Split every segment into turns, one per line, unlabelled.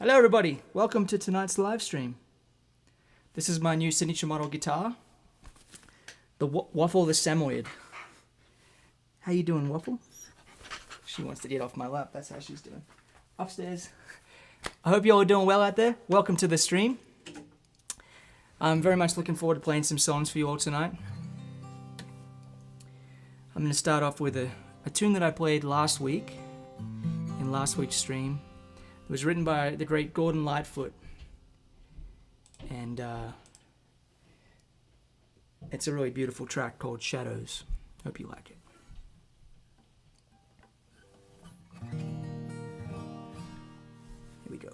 Hello everybody, welcome to tonight's live stream. This is my new signature model guitar, the Waffle the Samoyed. How you doing, Waffle? She wants to get off my lap, that's how she's doing. Upstairs. I hope you all are doing well out there. Welcome to the stream. I'm very much looking forward to playing some songs for you all tonight. I'm going to start off with a tune that I played last week, in last week's stream. It was written by the great Gordon Lightfoot, and it's a really beautiful track called Shadows. Hope you like it. Here we go.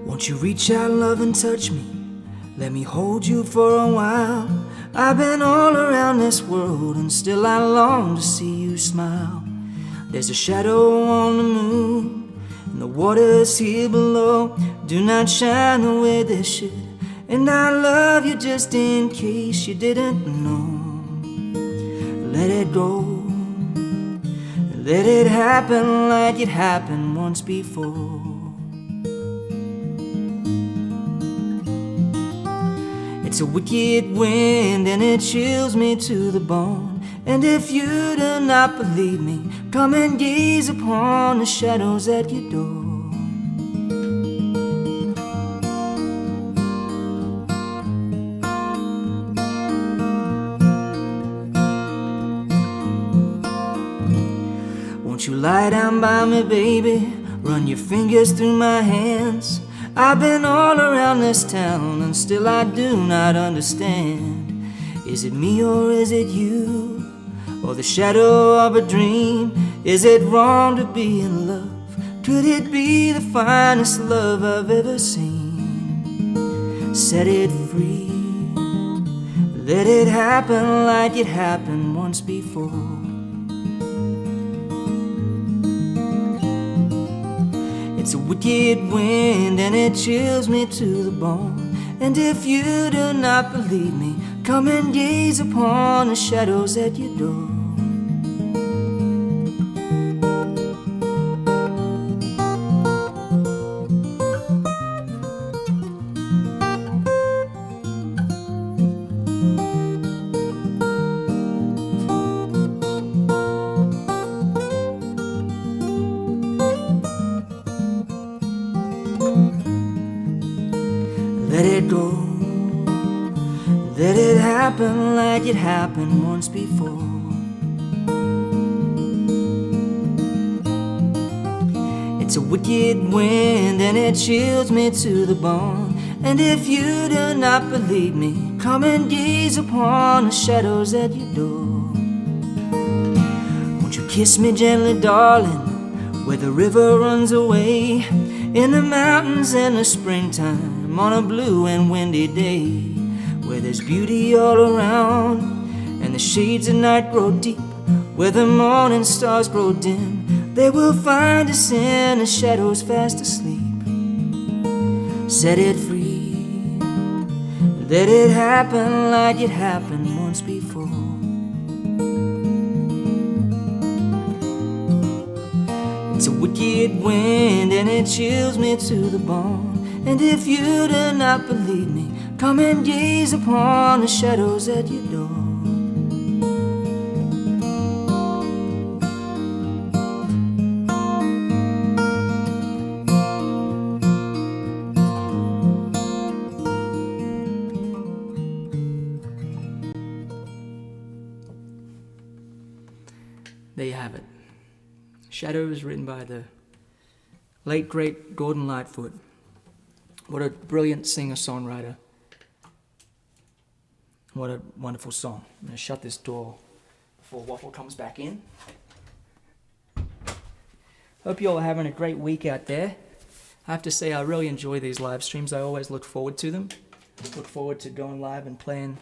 Won't you reach out, love, and touch me? Let me hold you for a while. I've been all around this world, and still I long to see you smile. There's a shadow on the moon, and the waters here below do not shine the way they should. And I love you just in case you didn't know. Let it go. Let it happen like it happened once before. It's a wicked wind and it chills me to the bone. And if you do not believe me, come and gaze upon the shadows at your door. Won't you lie down by me, baby? Run your fingers through my hands. I've been all around this town and still I do not understand. Is it me or is it you? Or the shadow of a dream? Is it wrong to be in love? Could it be the finest love I've ever seen? Set it free. Let it happen like it happened once before. It's a wicked wind and it chills me to the bone. And if you do not believe me, come and gaze upon the shadows at your door. Let it go. Let it happen like it happened once before. It's a wicked wind and it chills me to the bone. And if you do not believe me, come and gaze upon the shadows at your door. Won't you kiss me gently, darling, where the river runs away, in the mountains in the springtime, on a blue and windy day, where there's beauty all around and the shades of night grow deep, where the morning stars grow dim. They will find us in the shadows fast asleep. Set it free. Let it happen like it happened once before. It's a wicked wind and it chills me to the bone. And if you do not believe me, come and gaze upon the shadows at your door. There you have it. Shadows, written by the late, great Gordon Lightfoot. What a brilliant singer-songwriter. What a wonderful song. I'm going to shut this door before Waffle comes back in. Hope you all are having a great week out there. I have to say I really enjoy these live streams. I always look forward to them. Look forward to going live and playing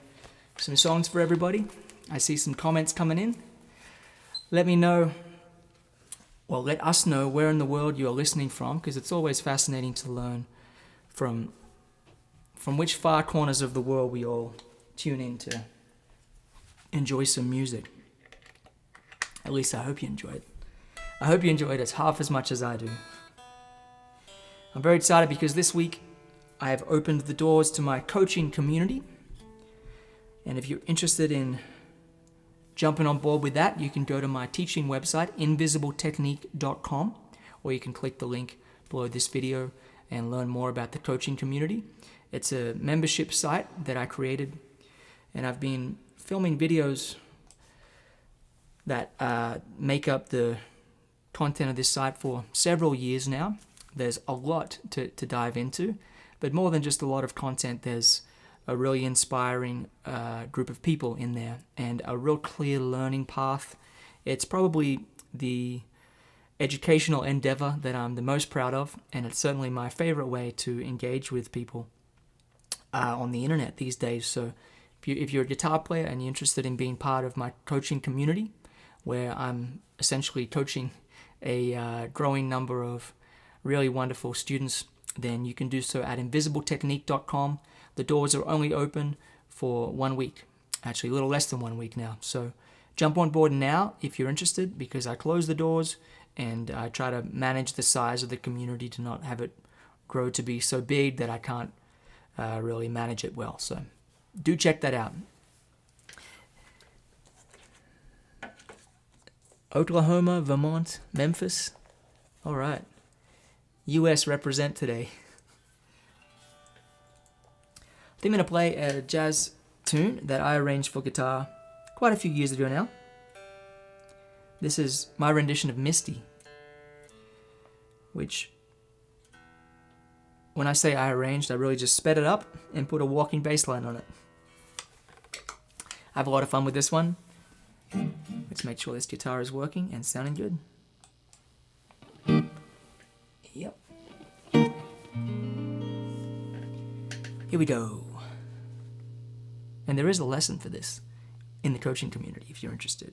some songs for everybody. I see some comments coming in. Let me know, well, let us know where in the world you're listening from, because it's always fascinating to learn from which far corners of the world we all tune in to enjoy some music. At least I hope you enjoy it. I hope you enjoyed it half as much as I do. I'm very excited because this week I have opened the doors to my coaching community. And if you're interested in jumping on board with that, you can go to my teaching website, invisibletechnique.com, or you can click the link below this video and learn more about the coaching community. It's a membership site that I created, and I've been filming videos that make up the content of this site for several years now. There's a lot to dive into, but more than just a lot of content, there's a really inspiring group of people in there and a real clear learning path. It's probably the educational endeavor that I'm the most proud of, and it's certainly my favorite way to engage with people on the internet these days. So if you're a guitar player and you're interested in being part of my coaching community, where I'm essentially coaching a growing number of really wonderful students, then you can do so at invisibletechnique.com. The doors are only open for 1 week, actually a little less than 1 week now. So jump on board now if you're interested, because I close the doors and I try to manage the size of the community to not have it grow to be so big that I can't really manage it well. So do check that out. Oklahoma, Vermont, Memphis. All right. US represent today. I think I'm going to play a jazz tune that I arranged for guitar quite a few years ago now. This is my rendition of Misty, which, when I say I arranged, I really just sped it up and put a walking bass line on it. I have a lot of fun with this one. Let's make sure this guitar is working and sounding good. Yep. Here we go. And there is a lesson for this in the coaching community if you're interested.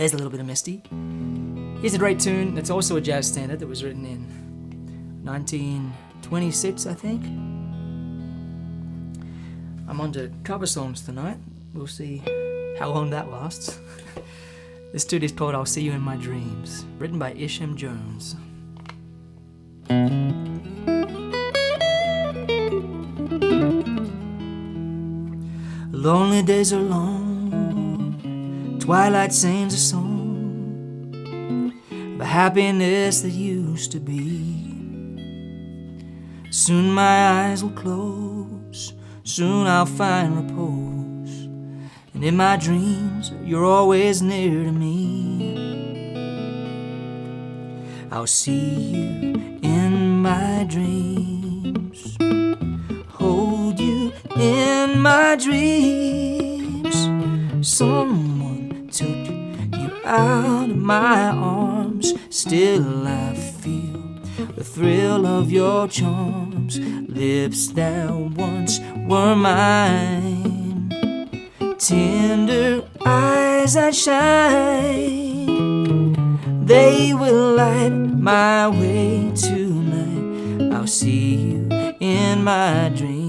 There's a little bit of Misty. Here's a great tune that's also a jazz standard that was written in 1926, I think. I'm on to cover songs tonight. We'll see how long that lasts. This tune is called I'll See You in My Dreams, written by Isham Jones. Lonely days are long, twilight sings a song of a happiness that used to be. Soon my eyes will close, soon I'll find repose, and in my dreams you're always near to me. I'll see you in my dreams, hold you in my dreams. Someone took you out of my arms, still I feel the thrill of your charms, lips that once were mine, tender eyes that shine, they will light my way tonight. I'll see you in my dreams.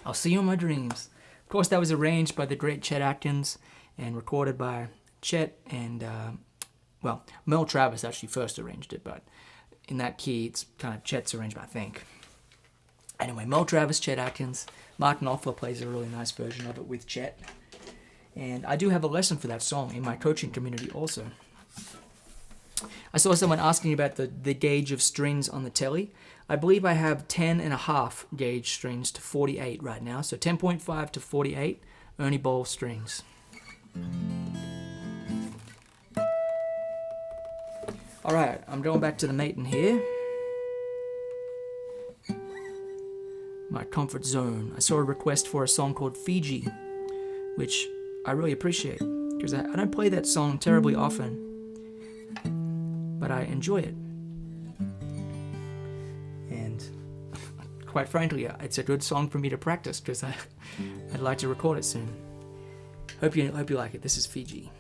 I'll See You in My Dreams. Of course, that was arranged by the great Chet Atkins and recorded by Chet and, Mel Travis actually first arranged it, but in that key, it's kind of Chet's arrangement, I think. Anyway, Mel Travis, Chet Atkins. Mark Knopfler plays a really nice version of it with Chet. And I do have a lesson for that song in my coaching community also. I saw someone asking about the gauge of strings on the telly. I believe I have 10.5 gauge strings to 48 right now, so 10.5 to 48 Ernie Ball strings. Alright, I'm going back to the matin here. My comfort zone. I saw a request for a song called Fiji, which I really appreciate, because I don't play that song terribly often, but I enjoy it. And quite frankly, it's a good song for me to practice, because I'd like to record it soon. Hope you like it. This is Fiji.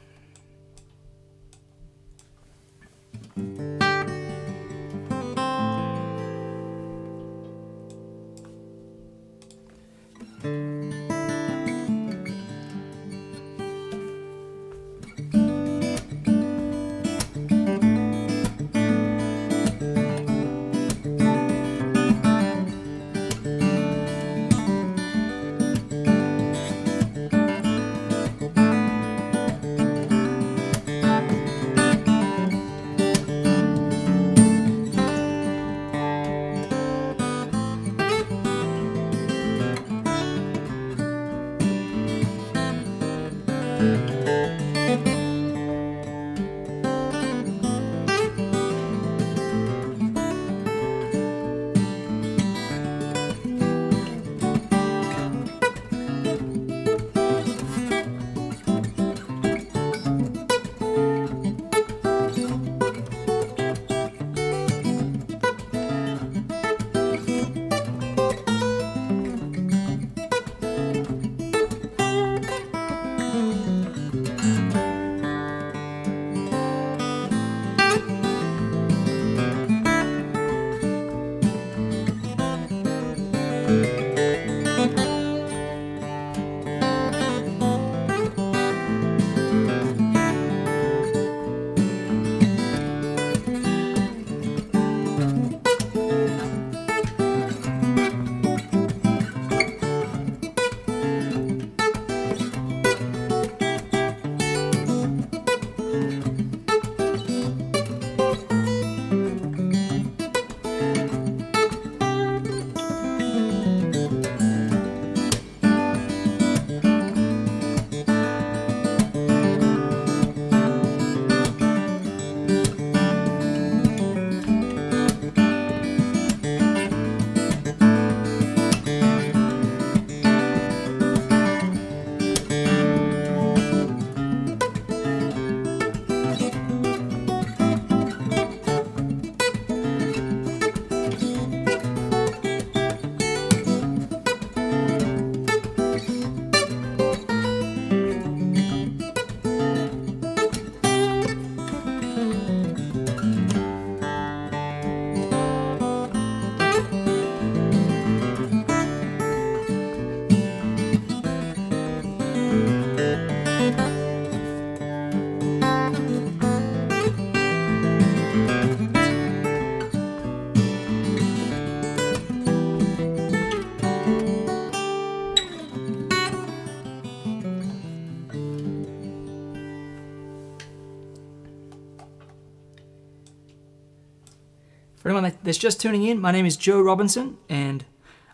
For anyone that's just tuning in, my name is Joe Robinson, and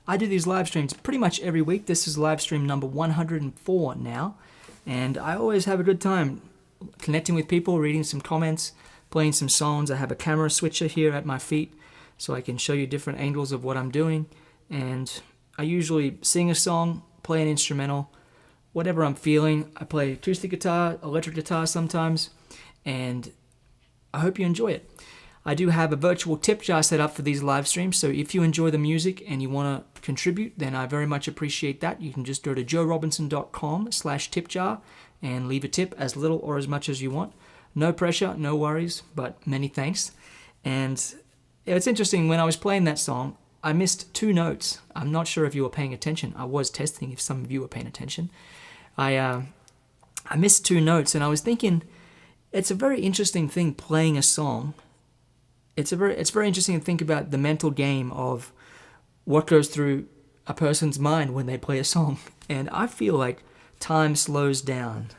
I do these live streams pretty much every week. This is live stream number 104 now, and I always have a good time connecting with people, reading some comments, playing some songs. I have a camera switcher here at my feet, so I can show you different angles of what I'm doing, and I usually sing a song, play an instrumental, whatever I'm feeling. I play acoustic guitar, electric guitar sometimes, and I hope you enjoy it. I do have a virtual tip jar set up for these live streams, so if you enjoy the music and you want to contribute, then I very much appreciate that. You can just go to joerobinson.com/tipjar and leave a tip, as little or as much as you want. No pressure, no worries, but many thanks. And it's interesting, when I was playing that song, I missed 2 notes. I'm not sure if you were paying attention. I was testing if some of you were paying attention. I missed 2 notes, and I was thinking, it's a very interesting thing playing a song. It's very interesting to think about the mental game of what goes through a person's mind when they play a song. And I feel like time slows down.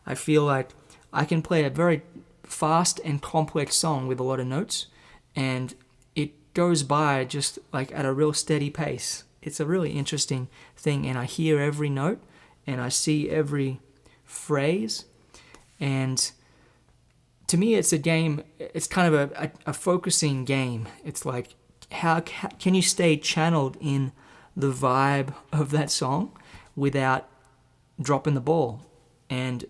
I feel like I can play a very fast and complex song with a lot of notes, and it goes by just like at a real steady pace. It's a really interesting thing, and I hear every note, and I see every phrase. And to me, it's a game. It's kind of a focusing game. It's like, how can you stay channeled in the vibe of that song without dropping the ball? And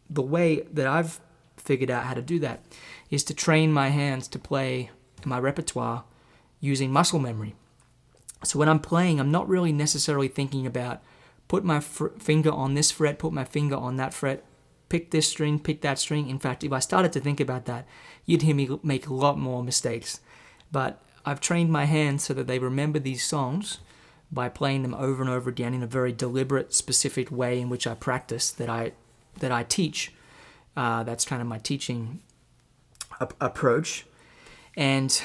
the way that I've figured out how to do that is to train my hands to play my repertoire using muscle memory. So when I'm playing, I'm not really necessarily thinking about put my finger on this fret, put my finger on that fret, pick this string, pick that string. In fact, if I started to think about that, you'd hear me make a lot more mistakes. But I've trained my hands so that they remember these songs by playing them over and over again in a very deliberate, specific way in which I practice, that I teach. That's kind of my teaching approach. And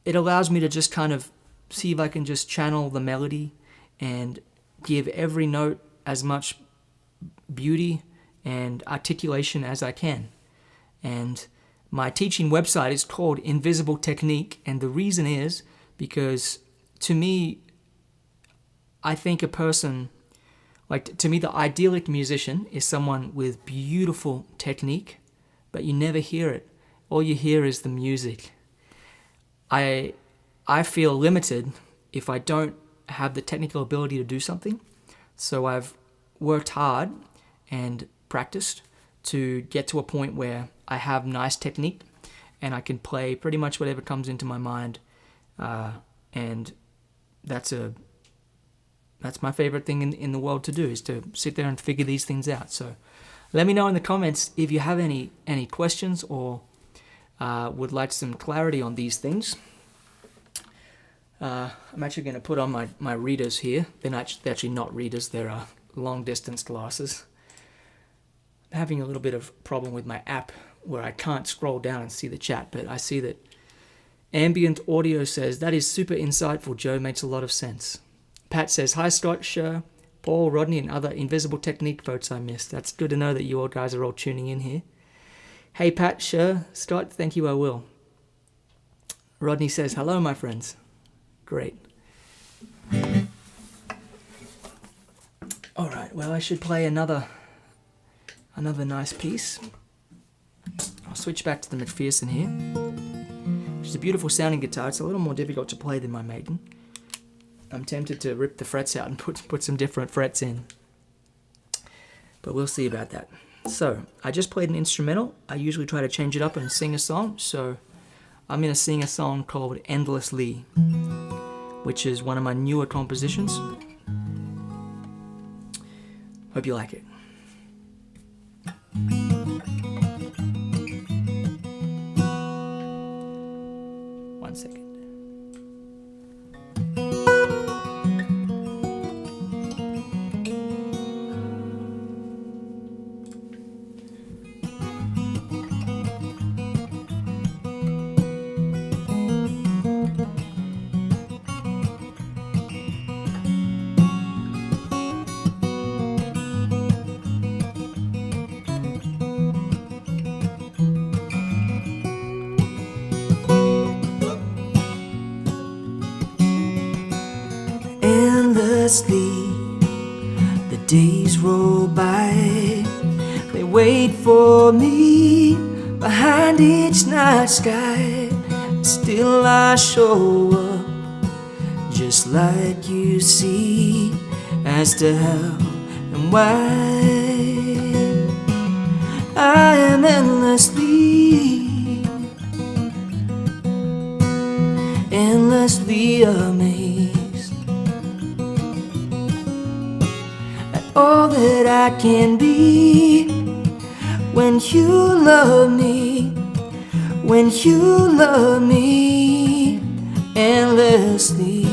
it allows me to just kind of see if I can just channel the melody and give every note as much beauty and articulation as I can. And my teaching website is called Invisible Technique, and the reason is because, to me, I think a person, like, to me, the idyllic musician is someone with beautiful technique, but you never hear it. All you hear is the music. I feel limited if I don't have the technical ability to do something. So I've worked hard and practiced to get to a point where I have nice technique and I can play pretty much whatever comes into my mind. And that's my favorite thing in the world to do, is to sit there and figure these things out. So let me know in the comments if you have any questions or would like some clarity on these things. I'm actually going to put on my readers here. They're actually not readers, they're long distance glasses. I'm having a little bit of problem with my app where I can't scroll down and see the chat, but I see that Ambient Audio says, that is super insightful, Joe, makes a lot of sense. Pat says, hi Scott, Sher, Paul, Rodney, and other Invisible Technique votes I missed. That's good to know that you all guys are all tuning in here. Hey Pat, Sher, Scott, thank you, I will. Rodney says, hello my friends. Great. Alright, well I should play another nice piece. I'll switch back to the McPherson here, which is a beautiful sounding guitar. It's a little more difficult to play than my Maiden. I'm tempted to rip the frets out and put some different frets in, but we'll see about that. So, I just played an instrumental. I usually try to change it up and sing a song, so I'm going to sing a song called Endlessly, which is one of my newer compositions. Hope you like it. One second. The days roll by, they wait for me behind each night sky. Still I show up, just like you see, as to how and why I am endlessly amazed. All that I can be when you love me, endlessly.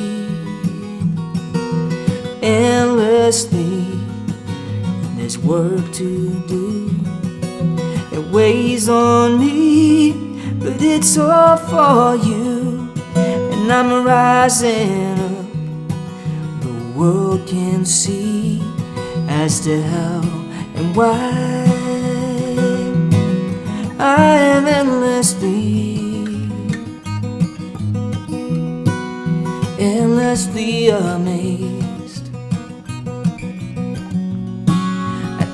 There's work to do, it weighs on me, but it's all for you, and I'm rising up, the world can see, as to how and why I am endlessly amazed.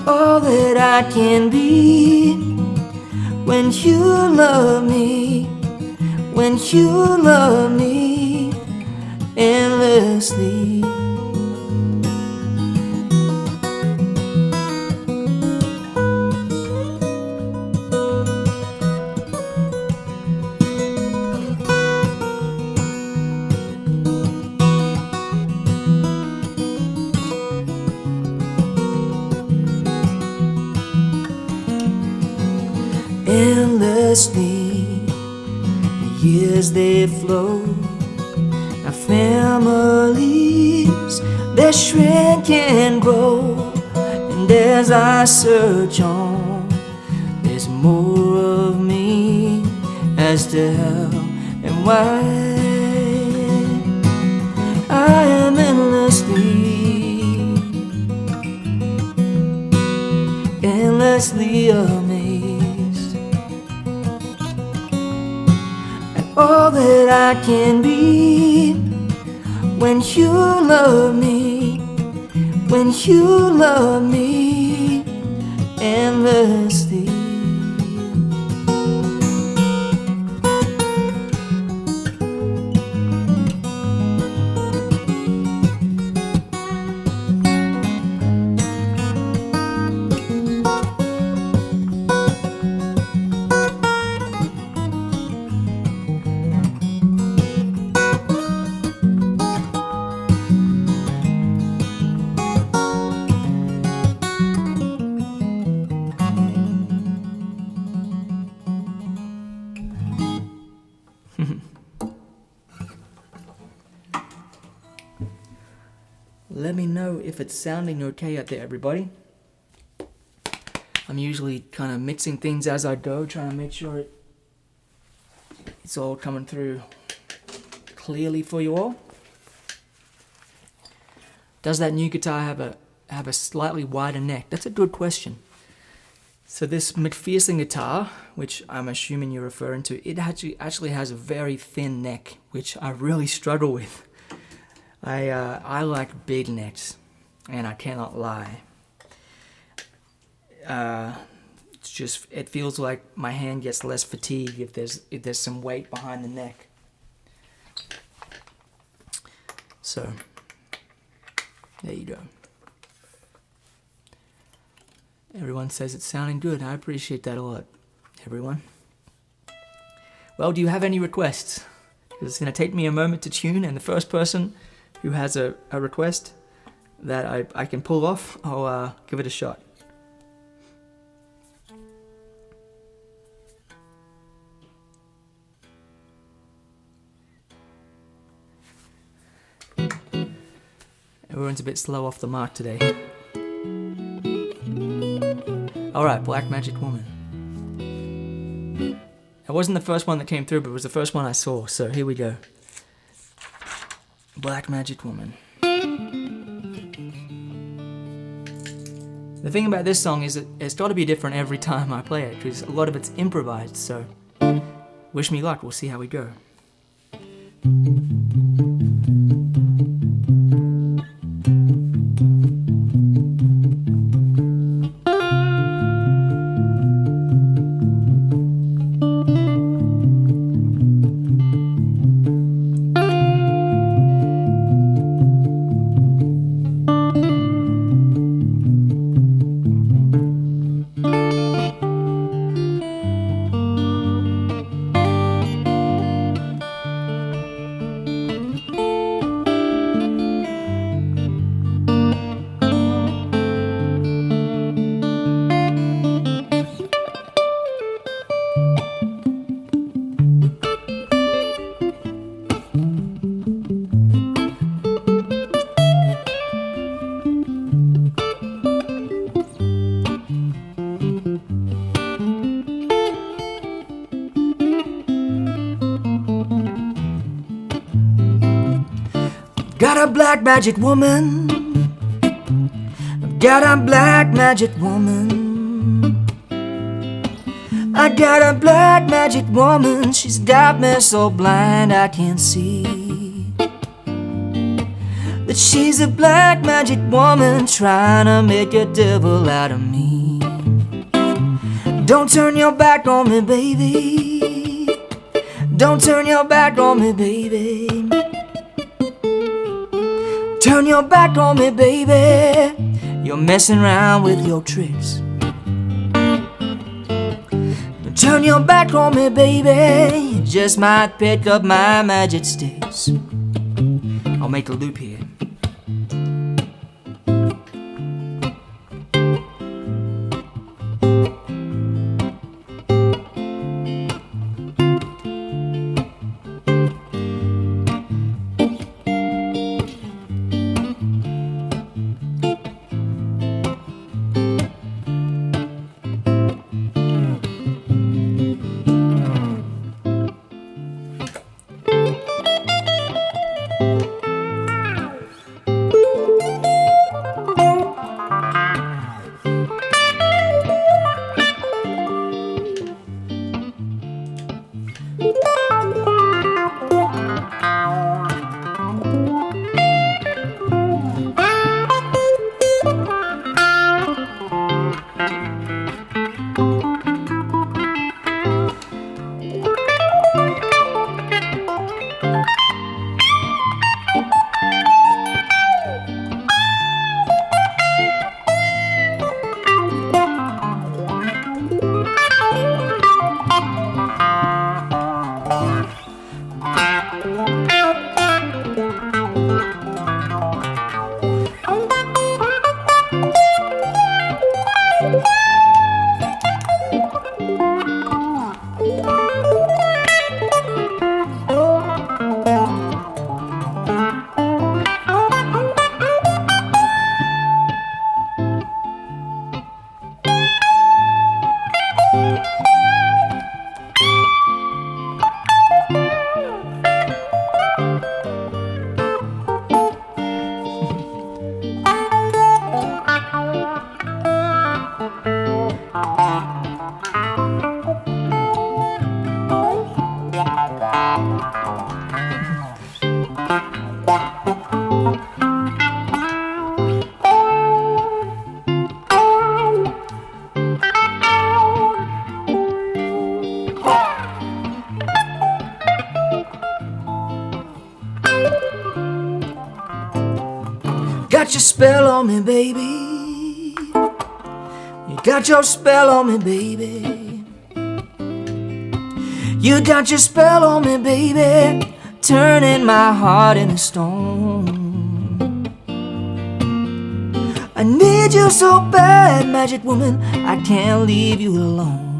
all that I can be when you love me, when you love me endlessly. Endlessly, the years they flow, our families, they shrink and grow. And as I search on, there's more of me as to how and why. I am endlessly amazed at all that I can be when you love me, when you love me endlessly. Let me know if it's sounding okay out there, everybody. I'm usually kind of mixing things as I go, trying to make sure it's all coming through clearly for you all. Does that new guitar have a slightly wider neck? That's a good question. So this McPherson guitar, which I'm assuming you're referring to, it actually has a very thin neck, which I really struggle with. I like big necks, and I cannot lie. It feels like my hand gets less fatigued if there's some weight behind the neck. So there you go. Everyone says it's sounding good. I appreciate that a lot, everyone. Well, do you have any requests? Because it's going to take me a moment to tune, and the first person who has a request that I can pull off, I'll give it a shot. Everyone's a bit slow off the mark today. Alright, Black Magic Woman. It wasn't the first one that came through, but it was the first one I saw, so here we go. Black Magic Woman. The thing about this song is that it's got to be different every time I play it, because a lot of it's improvised, so wish me luck, we'll see how we go. Got a black magic woman. I've got a black magic woman. I got a black magic woman. She's got me so blind I can't see. The that she's a black magic woman trying to make a devil out of me. Don't turn your back on me, baby. Don't turn your back on me, baby. Turn your back on me, baby. You're messing around with your tricks. Turn your back on me, baby. You just might pick up my magic sticks. I'll make a loop here. Got your spell on me, baby. You got your spell on me, baby. You got your spell on me, baby, turning my heart into stone. I need you so bad, magic woman, I can't leave you alone.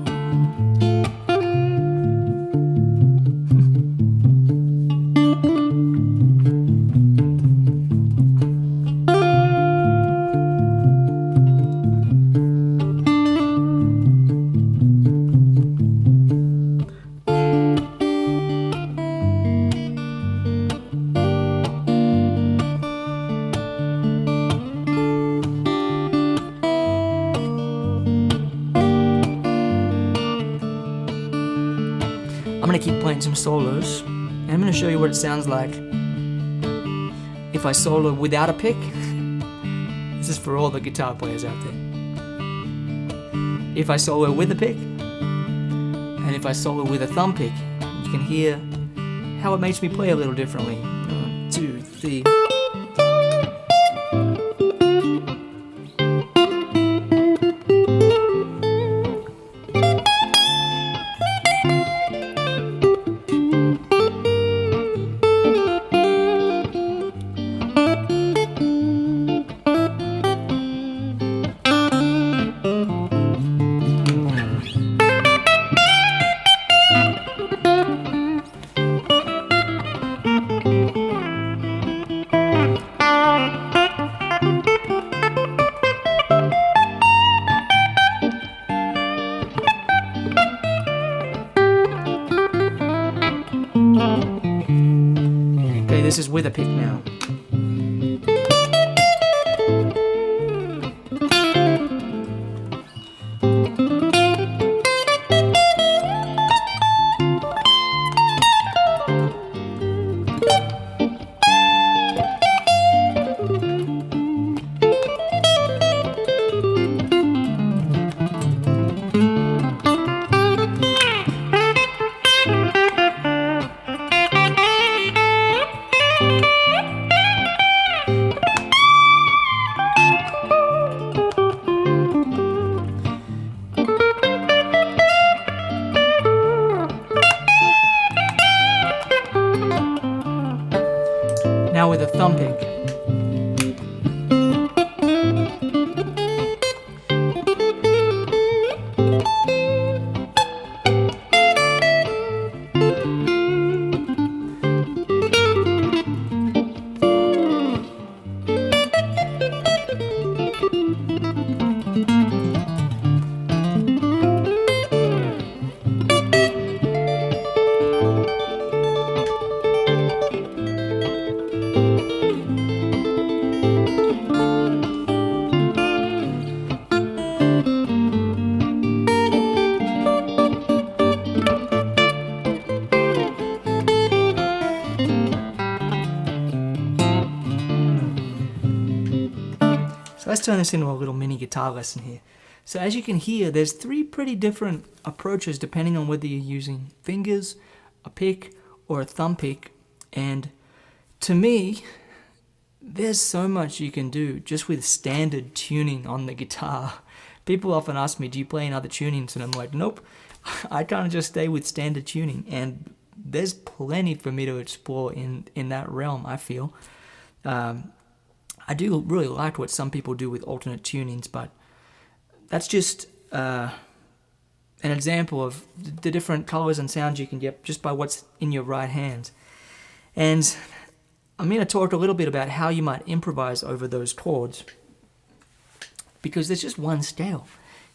I'm gonna keep playing some solos, and I'm gonna show you what it sounds like if I solo without a pick. This is for all the guitar players out there. If I solo with a pick, and if I solo with a thumb pick, you can hear how it makes me play a little differently. 1, 2, 3. Okay, this is with a pick now.
Now with a thumb pick. So let's turn this into a little mini guitar lesson here. So as you can hear, there's three pretty different approaches depending on whether you're using fingers, a pick, or a thumb pick. And to me, there's so much you can do just with standard tuning on the guitar. People often ask me, do you play in other tunings? And I'm like, nope, I kind of just stay with standard tuning. And there's plenty for me to explore in that realm, I feel. I do really like what some people do with alternate tunings, but that's just an example of the different colors and sounds you can get just by what's in your right hand. And I'm going to talk a little bit about how you might improvise over those chords, because there's just one scale.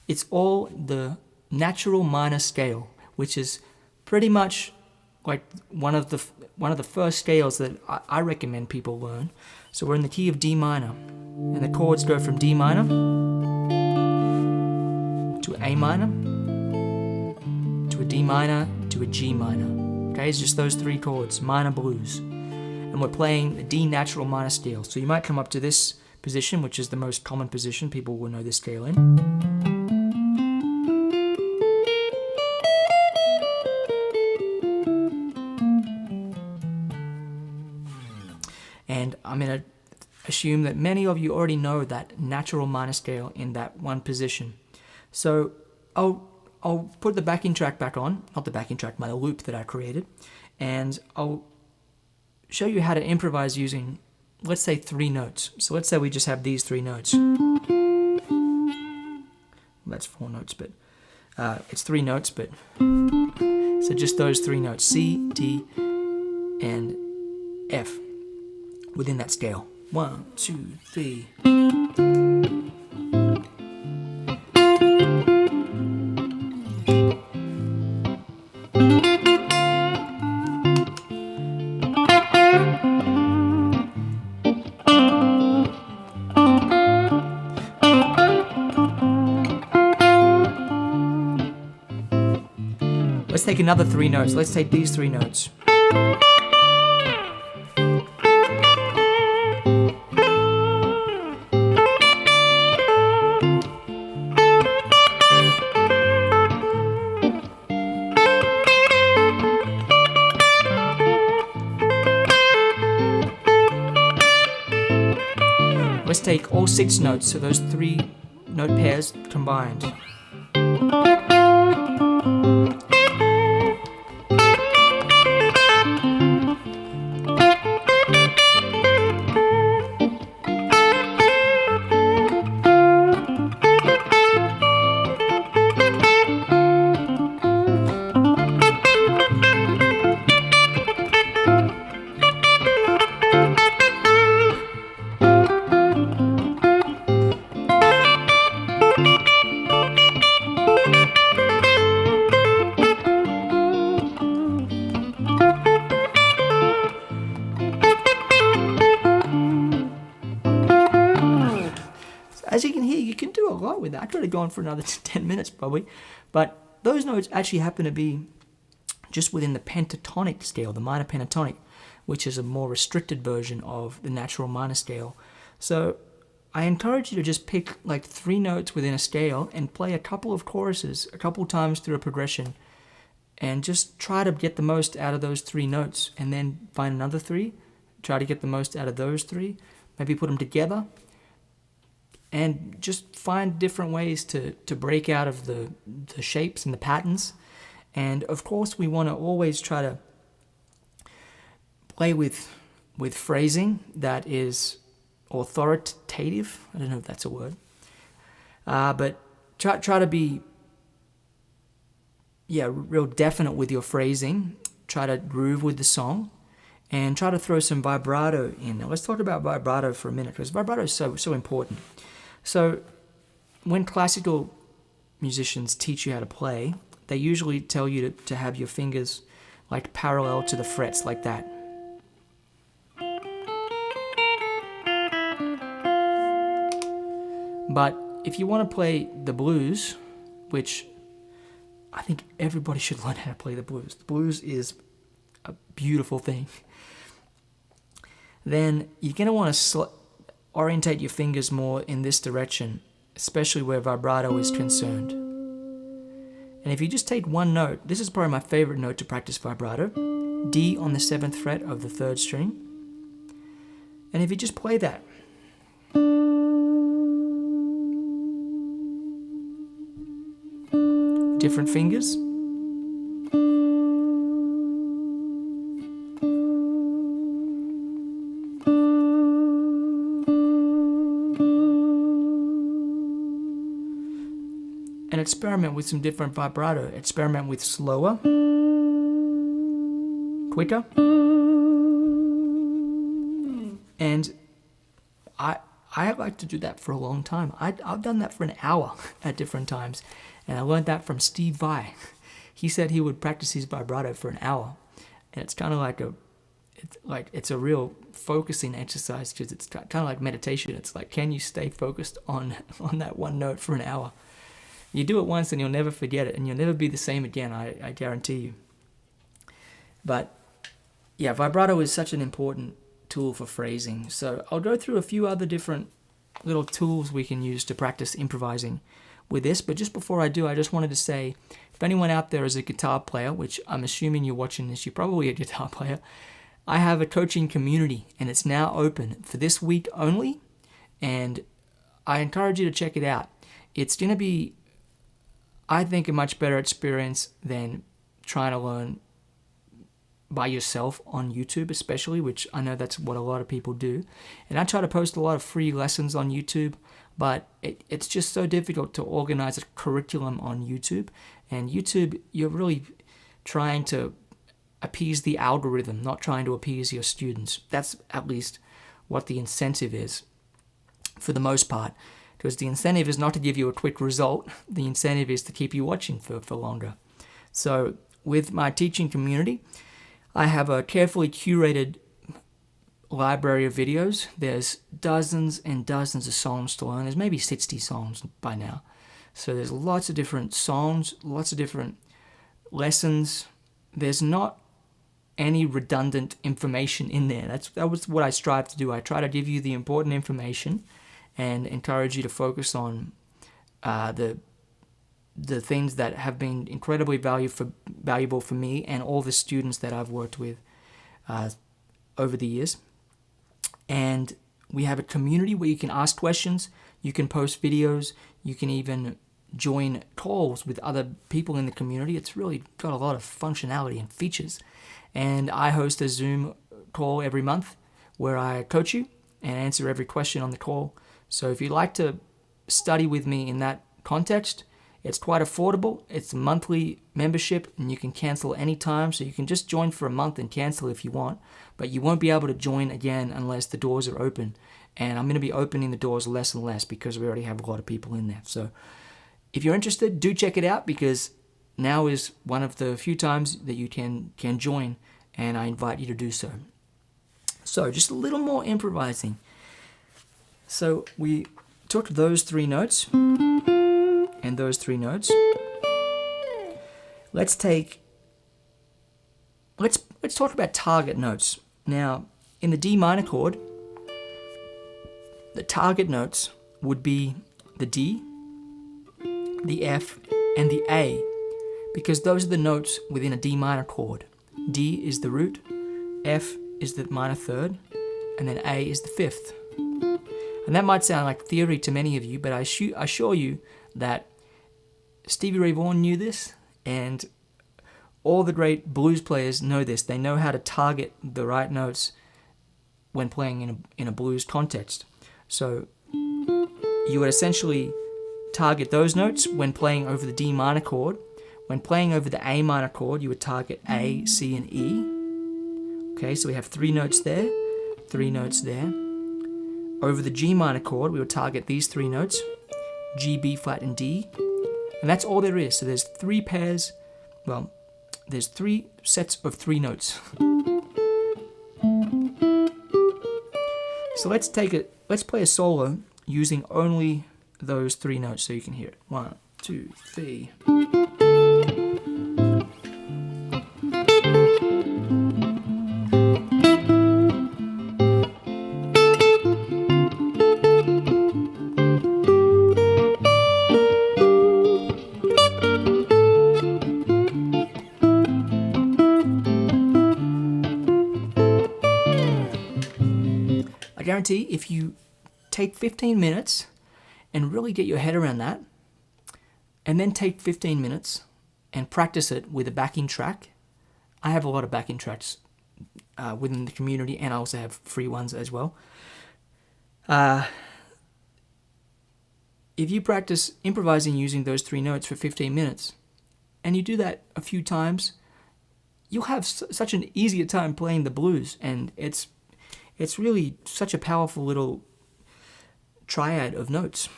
It's all the natural minor scale, which is pretty much like one of the first scales that I recommend people learn. So we're in the key of D minor, and the chords go from D minor to A minor to a D minor to a G minor. Okay, it's just those three chords, minor blues. And we're playing the D natural minor scale. So you might come up to this position, which is the most common position people will know this scale in. And I'm going to assume that many of you already know that natural minor scale in that one position. So I'll put the backing track back on, not the backing track, my loop that I created, and I'll show you how to improvise using, let's say, 3 notes. So let's say we just have these 3 notes. That's 4 notes, but it's 3 notes, but so just those 3 notes, C, D, and F. Within that scale. 1, 2, 3. Let's take another 3 notes. Let's take these 3 notes. Let's take all 6 notes, so those 3 note pairs combined. As you can hear, you can do a lot with that. I could have gone for another 10 minutes probably, but those notes actually happen to be just within the pentatonic scale, the minor pentatonic, which is a more restricted version of the natural minor scale. So I encourage you to just pick like 3 notes within a scale and play a couple of choruses a couple times through a progression, and just try to get the most out of those 3 notes, and then find another 3, try to get the most out of those 3, maybe put them together, and just find different ways to break out of the shapes and the patterns. And of course we want to always try to play with with phrasing that is authoritative. I don't know if that's a word. But try to be real definite with your phrasing. Try to groove with the song, and try to throw some vibrato in. Now let's talk about vibrato for a minute, because vibrato is so important. So when classical musicians teach you how to play, they usually tell you to have your fingers like parallel to the frets, like that. But if you want to play the blues, which I think everybody should learn how to play the blues. The blues is a beautiful thing. Then you're going to want to orientate your fingers more in this direction, especially where vibrato is concerned. And if you just take one note, this is probably my favorite note to practice vibrato, D on the 7th fret of the 3rd string. And if you just play that, different fingers, and experiment with some different vibrato. Experiment with slower, quicker, and I like to do that for a long time. I've done that for an hour at different times, and I learned that from Steve Vai. He said he would practice his vibrato for an hour, and it's kind of like it's a real focusing exercise, because it's kind of like meditation. It's like, can you stay focused on that one note for an hour? You do it once and you'll never forget it, and you'll never be the same again, I guarantee you. But yeah, vibrato is such an important tool for phrasing. So I'll go through a few other different little tools we can use to practice improvising with this. But just before I do, I just wanted to say, if anyone out there is a guitar player, which I'm assuming you're watching this, you're probably a guitar player, I have a coaching community, and it's now open for this week only, and I encourage you to check it out. It's going to be, I think, a much better experience than trying to learn by yourself on YouTube, especially, which I know that's what a lot of people do. And I try to post a lot of free lessons on YouTube, but it's just so difficult to organize a curriculum on YouTube. And YouTube, you're really trying to appease the algorithm, not trying to appease your students. That's at least what the incentive is, for the most part. Because the incentive is not to give you a quick result. The incentive is to keep you watching for longer. So with my teaching community, I have a carefully curated library of videos. There's dozens and dozens of songs to learn. There's maybe 60 songs by now. So there's lots of different songs, lots of different lessons. There's not any redundant information in there. That was what I strive to do. I try to give you the important information and encourage you to focus on the things that have been incredibly valuable for me and all the students that I've worked with over the years. And we have a community where you can ask questions, you can post videos, you can even join calls with other people in the community. It's really got a lot of functionality and features. And I host a Zoom call every month where I coach you and answer every question on the call. So if you'd like to study with me in that context, it's quite affordable. It's a monthly membership, and you can cancel anytime. So you can just join for a month and cancel if you want, but you won't be able to join again unless the doors are open. And I'm going to be opening the doors less and less because we already have a lot of people in there. So if you're interested, do check it out, because now is one of the few times that you can join, and I invite you to do so. So just a little more improvising. So we took those 3 notes and those 3 notes. Let's talk about target notes. Now, in the D minor chord, the target notes would be the D, the F, and the A, because those are the notes within a D minor chord. D is the root, F is the minor third, and then A is the 5th. And that might sound like theory to many of you, but I assure you that Stevie Ray Vaughan knew this, and all the great blues players know this. They know how to target the right notes when playing in a blues context. So you would essentially target those notes when playing over the D minor chord. When playing over the A minor chord, you would target A, C, and E. Okay, so we have 3 notes there, 3 notes there. Over the G minor chord, we would target these 3 notes, G, B flat, and D. And that's all there is. So there's 3 pairs, well, there's 3 sets of 3 notes. So let's play a solo using only those 3 notes so you can hear it. 1, 2, 3. I guarantee if you take 15 minutes and really get your head around that, and then take 15 minutes and practice it with a backing track. I have a lot of backing tracks within the community, and I also have free ones as well. If you practice improvising using those 3 notes for 15 minutes, and you do that a few times, you'll have such an easier time playing the blues, and it's really such a powerful little triad of notes.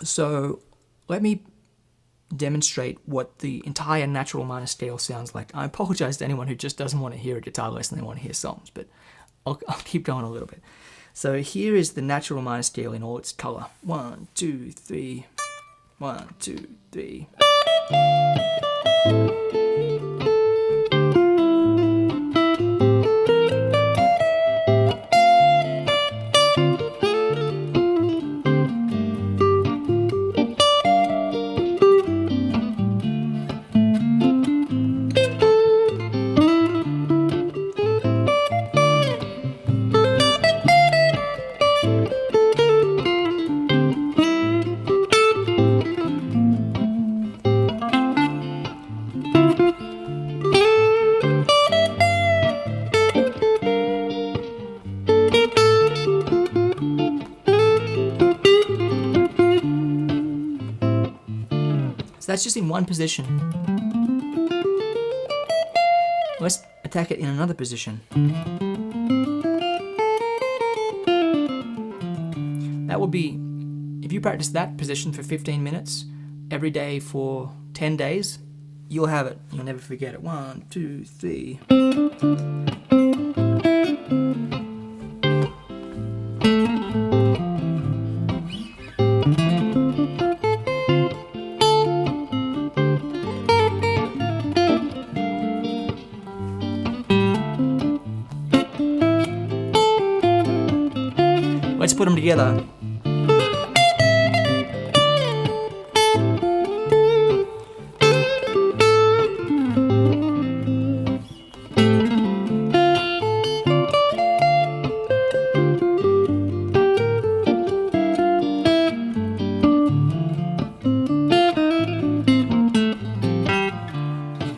So let me demonstrate what the entire natural minor scale sounds like. I apologize to anyone who just doesn't want to hear a guitar lesson, they want to hear songs, but I'll keep going a little bit. So here is the natural minor scale in all its color. 1, 2, 3, 1, 2, 3. So that's just in one position. Let's attack it in another position. That would be, if you practice that position for 15 minutes every day for 10 days, you'll have it. You'll never forget it. 1, 2, 3. Let's put them together.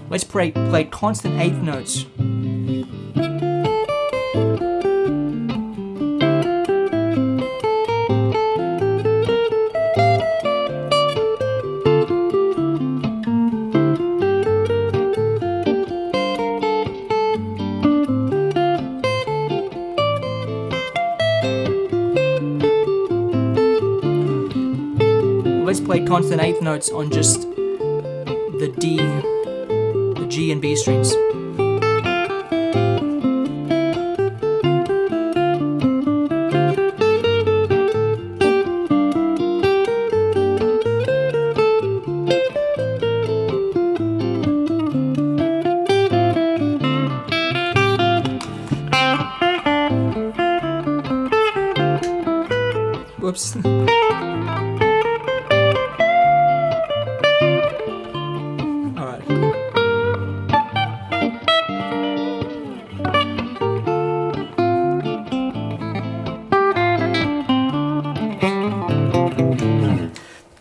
Let's play constant eighth notes. Let's play constant eighth notes on just the D, the G and B strings. Whoops.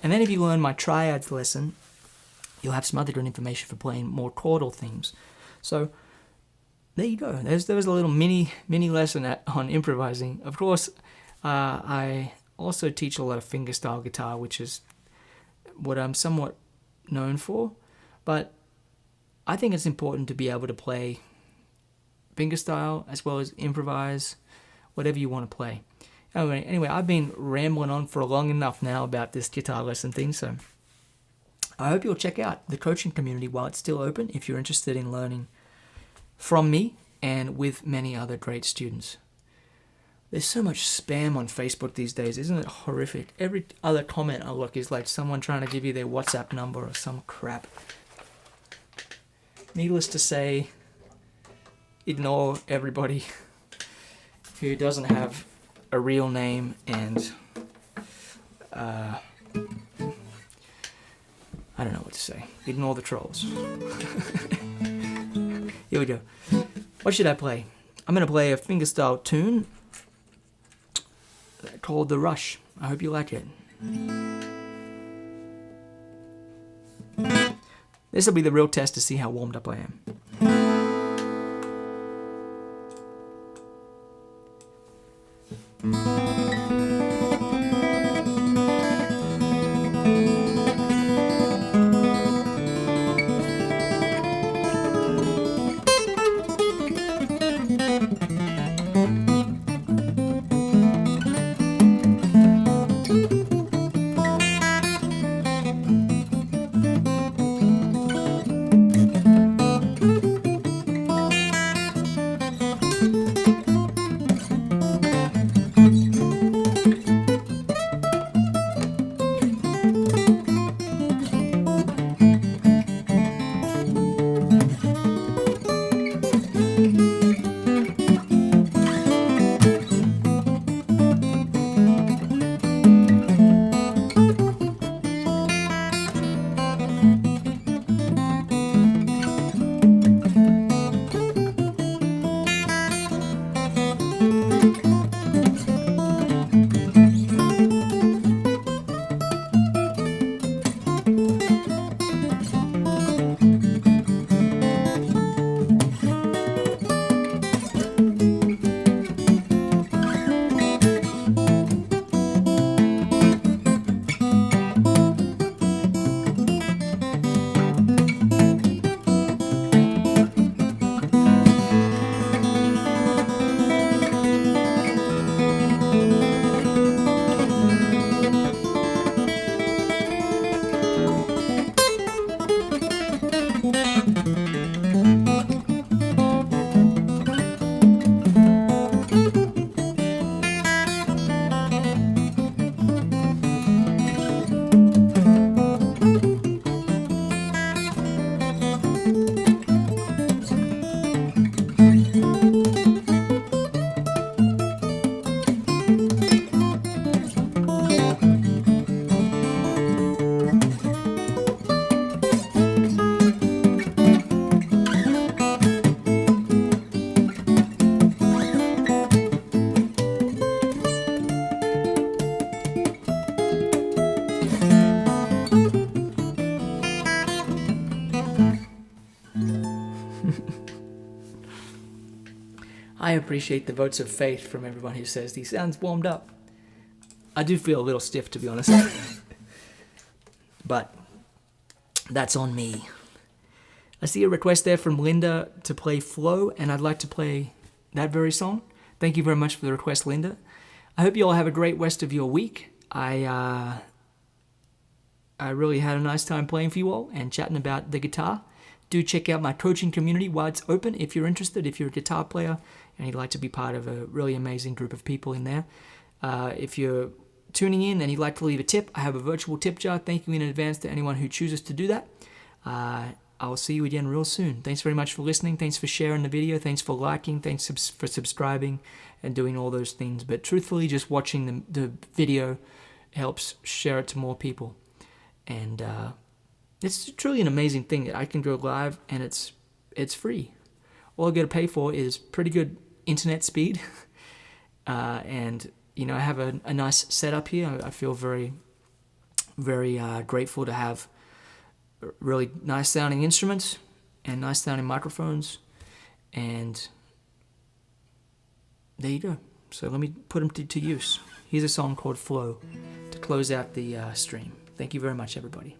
And then if you learn my triads lesson, you'll have some other good information for playing more chordal themes. So there you go. There was a little mini lesson on improvising. Of course, I also teach a lot of fingerstyle guitar, which is what I'm somewhat known for. But I think it's important to be able to play fingerstyle as well as improvise, whatever you want to play. Anyway, I've been rambling on for long enough now about this guitar lesson thing, so I hope you'll check out the coaching community while it's still open if you're interested in learning from me and with many other great students. There's so much spam on Facebook these days, isn't it horrific? Every other comment I look is like someone trying to give you their WhatsApp number or some crap. Needless to say, ignore everybody who doesn't have a real name and I don't know what to say. Ignore the trolls. Here we go. What should I play? I'm going to play a fingerstyle tune called The Rush. I hope you like it. This will be the real test to see how warmed up I am. I appreciate the votes of faith from everyone who says he sounds warmed up. I do feel a little stiff, to be honest. But that's on me. I see a request there from Linda to play Flow, and I'd like to play that very song. Thank you very much for the request, Linda. I hope you all have a great rest of your week. I really had a nice time playing for you all and chatting about the guitar. Do check out my coaching community while it's open if you're interested, if you're a guitar player and you'd like to be part of a really amazing group of people in there. If you're tuning in and you'd like to leave a tip, I have a virtual tip jar. Thank you in advance to anyone who chooses to do that. I'll see you again real soon. Thanks very much for listening. Thanks for sharing the video. Thanks for liking. Thanks for subscribing and doing all those things. But truthfully, just watching the video helps share it to more people. And it's truly an amazing thing that I can go live and it's free. All I got to pay for is pretty good internet speed. And, you know, I have a nice setup here. I feel very, very grateful to have really nice sounding instruments and nice sounding microphones And there you go. So let me put them to use. Here's a song called Flow to close out the stream. Thank you very much, everybody.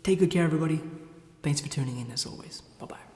Take good care, everybody. Thanks for tuning in, as always. Bye-bye.